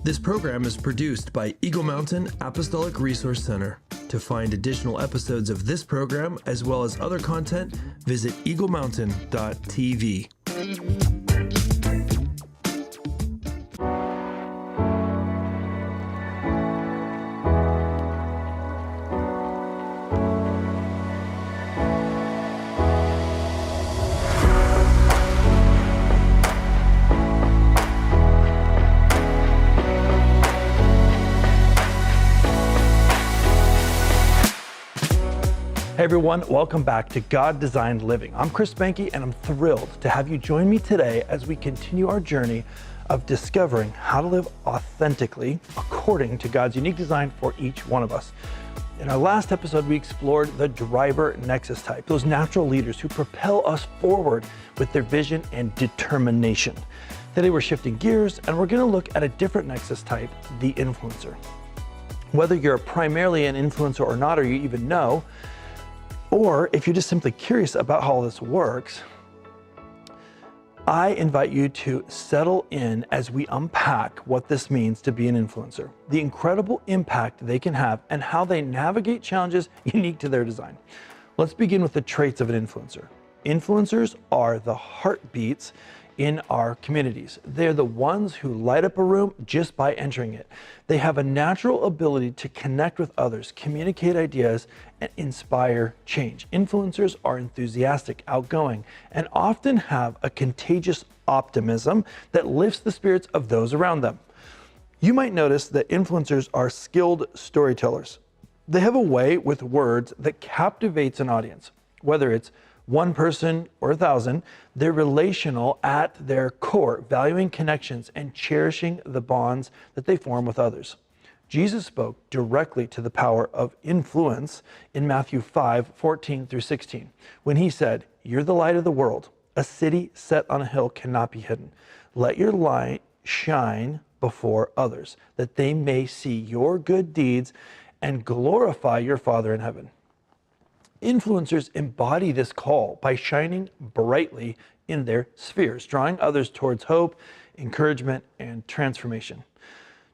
This program is produced by Eagle Mountain Apostolic Resource Center. To find additional episodes of this program, as well as other content, visit eaglemountain.tv. Hey everyone, welcome back to God Designed Living. I'm Chris Behnke and I'm thrilled to have you join me today as we continue our journey of discovering how to live authentically according to God's unique design for each one of us. In our last episode, we explored the driver NEXUS type, those natural leaders who propel us forward with their vision and determination. Today we're shifting gears and we're going to look at a different NEXUS type, the influencer. Whether you're primarily an influencer or not, or you even know, or if you're just simply curious about how all this works, I invite you to settle in as we unpack what this means to be an influencer, the incredible impact they can have, and how they navigate challenges unique to their design. Let's begin with the traits of an influencer. Influencers are the heartbeats in our communities. They're the ones who light up a room just by entering it. They have a natural ability to connect with others, communicate ideas, and inspire change. Influencers are enthusiastic, outgoing, and often have a contagious optimism that lifts the spirits of those around them. You might notice that influencers are skilled storytellers. They have a way with words that captivates an audience, whether it's one person or 1,000, they're relational at their core, valuing connections and cherishing the bonds that they form with others. Jesus spoke directly to the power of influence in Matthew 5:14 through 16, when he said, "You're the light of the world. A city set on a hill cannot be hidden. Let your light shine before others, that they may see your good deeds and glorify your Father in heaven." Influencers embody this call by shining brightly in their spheres, drawing others towards hope, encouragement, and transformation.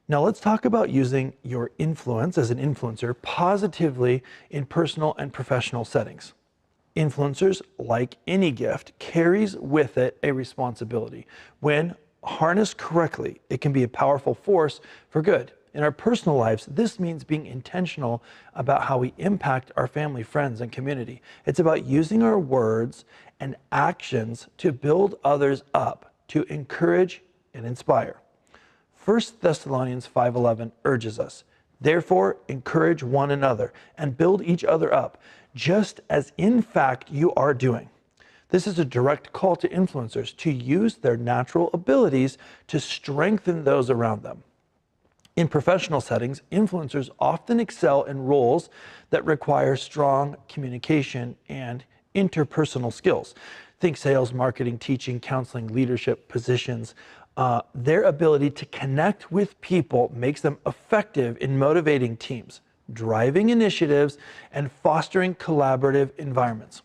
Now let's talk about using your influence as an influencer positively in personal and professional settings. Influencers, like any gift, carries with it a responsibility. When harnessed correctly, it can be a powerful force for good. In our personal lives, this means being intentional about how we impact our family, friends, and community. It's about using our words and actions to build others up, to encourage and inspire. 1 Thessalonians 5:11 urges us, "Therefore, encourage one another and build each other up, just as in fact you are doing." This is a direct call to influencers to use their natural abilities to strengthen those around them. In professional settings, influencers often excel in roles that require strong communication and interpersonal skills. Think sales, marketing, teaching, counseling, leadership positions. Their ability to connect with people makes them effective in motivating teams, driving initiatives, and fostering collaborative environments.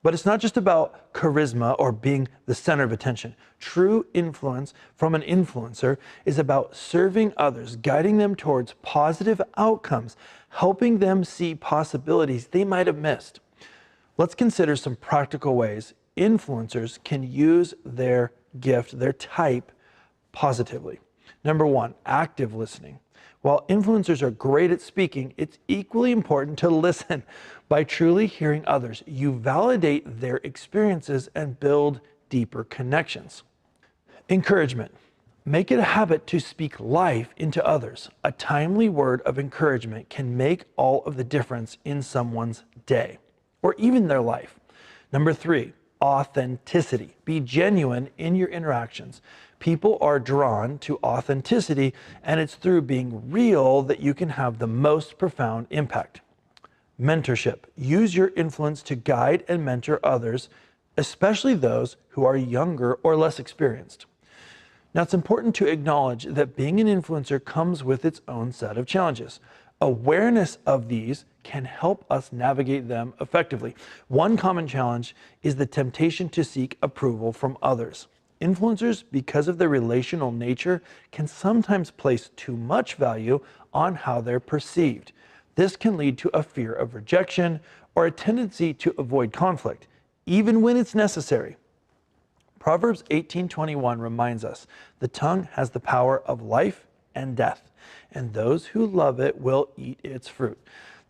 But it's not just about charisma or being the center of attention. True influence from an influencer is about serving others, guiding them towards positive outcomes, helping them see possibilities they might have missed. Let's consider some practical ways influencers can use their gift, their type, positively. Number one, active listening. While influencers are great at speaking, it's equally important to listen. By truly hearing others, you validate their experiences and build deeper connections. Encouragement. Make it a habit to speak life into others. A timely word of encouragement can make all of the difference in someone's day, or even their life. Number three, authenticity. Be genuine in your interactions. People are drawn to authenticity, and it's through being real that you can have the most profound impact. Mentorship. Use your influence to guide and mentor others, especially those who are younger or less experienced. Now, it's important to acknowledge that being an influencer comes with its own set of challenges. Awareness of these can help us navigate them effectively. One common challenge is the temptation to seek approval from others. Influencers, because of their relational nature, can sometimes place too much value on how they're perceived. This can lead to a fear of rejection or a tendency to avoid conflict, even when it's necessary. Proverbs 18:21 reminds us, the tongue has the power of life and death, and those who love it will eat its fruit.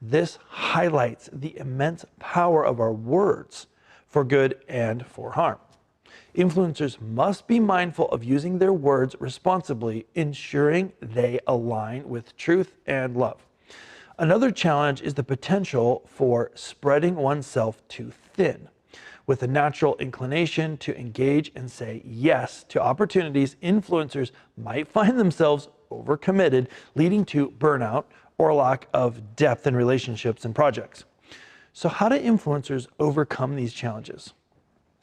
This highlights the immense power of our words for good and for harm. Influencers must be mindful of using their words responsibly, ensuring they align with truth and love. Another challenge is the potential for spreading oneself too thin. With a natural inclination to engage and say yes to opportunities, influencers might find themselves overcommitted, leading to burnout or a lack of depth in relationships and projects. So how do influencers overcome these challenges?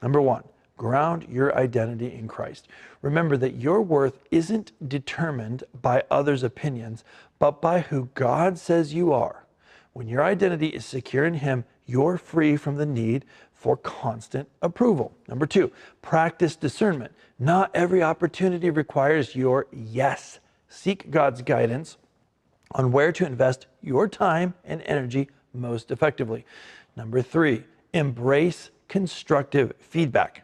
Number one, ground your identity in Christ. Remember that your worth isn't determined by others' opinions, but by who God says you are. When your identity is secure in Him, you're free from the need for constant approval. Number two, practice discernment. Not every opportunity requires your yes. Seek God's guidance on where to invest your time and energy most effectively. Number three, embrace constructive feedback.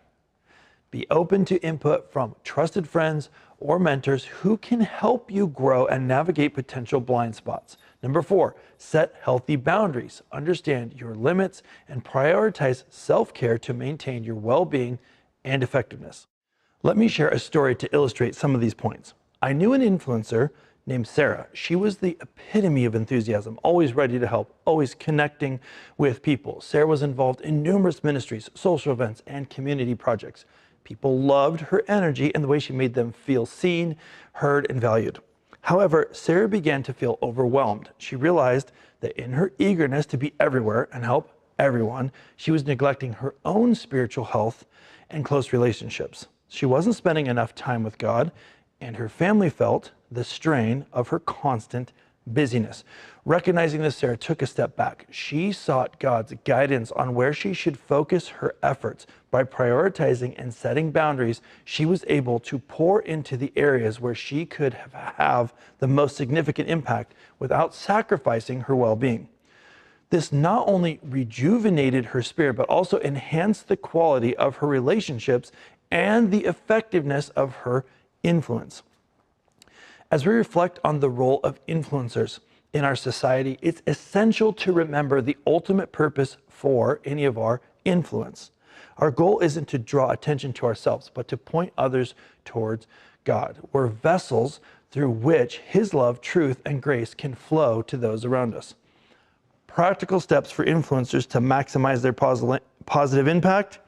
Be open to input from trusted friends or mentors who can help you grow and navigate potential blind spots. Number four, set healthy boundaries. Understand your limits and prioritize self-care to maintain your well-being and effectiveness. Let me share a story to illustrate some of these points. I knew an influencer named Sarah. She was the epitome of enthusiasm, always ready to help, always connecting with people. Sarah was involved in numerous ministries, social events, and community projects. People loved her energy and the way she made them feel seen, heard, and valued. However, Sarah began to feel overwhelmed. She realized that in her eagerness to be everywhere and help everyone, she was neglecting her own spiritual health and close relationships. She wasn't spending enough time with God, and her family felt the strain of her constant busyness. Recognizing this, Sarah took a step back. She sought God's guidance on where she should focus her efforts. By prioritizing and setting boundaries, she was able to pour into the areas where she could have the most significant impact without sacrificing her well-being. This not only rejuvenated her spirit, but also enhanced the quality of her relationships and the effectiveness of her influence. As we reflect on the role of influencers in our society, it's essential to remember the ultimate purpose for any of our influence. Our goal isn't to draw attention to ourselves, but to point others towards God. We're vessels through which His love, truth, and grace can flow to those around us. Practical steps for influencers to maximize their positive impact: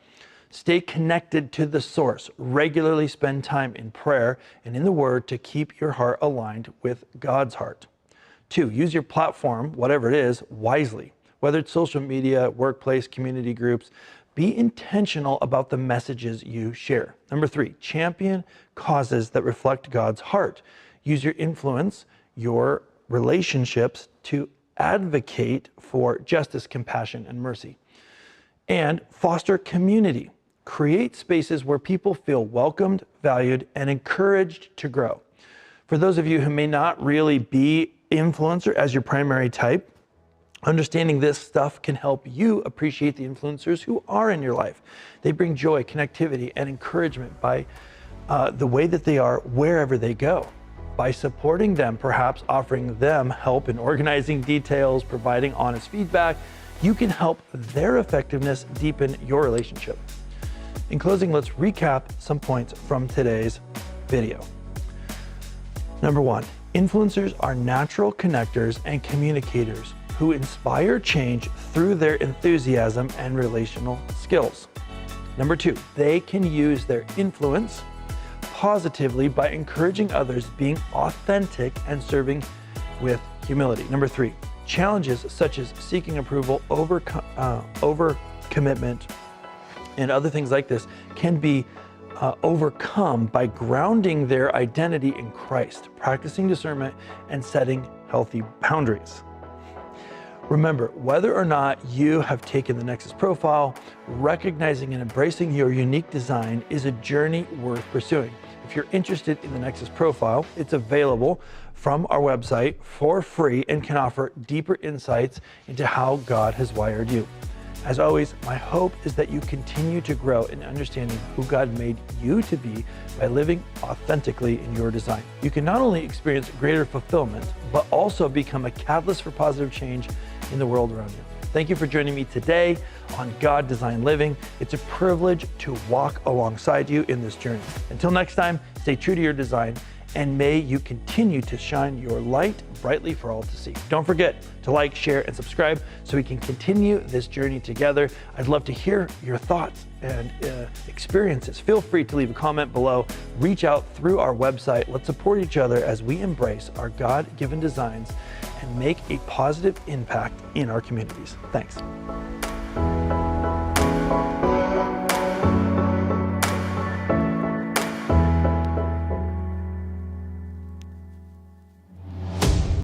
stay connected to the source. Regularly spend time in prayer and in the Word to keep your heart aligned with God's heart. 2, use your platform, whatever it is, wisely. Whether it's social media, workplace, community groups, be intentional about the messages you share. Number 3, champion causes that reflect God's heart. Use your influence, your relationships to advocate for justice, compassion, and mercy. And foster community. Create spaces where people feel welcomed, valued, and encouraged to grow. For those of you who may not really be influencer as your primary type, understanding this stuff can help you appreciate the influencers who are in your life. They bring joy, connectivity, and encouragement by the way that they are wherever they go. By supporting them, perhaps offering them help in organizing details, providing honest feedback, you can help their effectiveness deepen your relationship. In closing, let's recap some points from today's video. Number 1, influencers are natural connectors and communicators who inspire change through their enthusiasm and relational skills. Number 2, they can use their influence positively by encouraging others, being authentic, and serving with humility. Number 3, challenges such as seeking approval, overcommitment, and other things like this can be overcome by grounding their identity in Christ, practicing discernment, and setting healthy boundaries. Remember, whether or not you have taken the NEXUS profile, recognizing and embracing your unique design is a journey worth pursuing. If you're interested in the NEXUS profile, it's available from our website for free and can offer deeper insights into how God has wired you. As always, my hope is that you continue to grow in understanding who God made you to be by living authentically in your design. You can not only experience greater fulfillment, but also become a catalyst for positive change in the world around you. Thank you for joining me today on God Designed Living. It's a privilege to walk alongside you in this journey. Until next time, stay true to your design, and may you continue to shine your light brightly for all to see. Don't forget to like, share, and subscribe so we can continue this journey together. I'd love to hear your thoughts and experiences. Feel free to leave a comment below. Reach out through our website. Let's support each other as we embrace our God-given designs and make a positive impact in our communities. Thanks.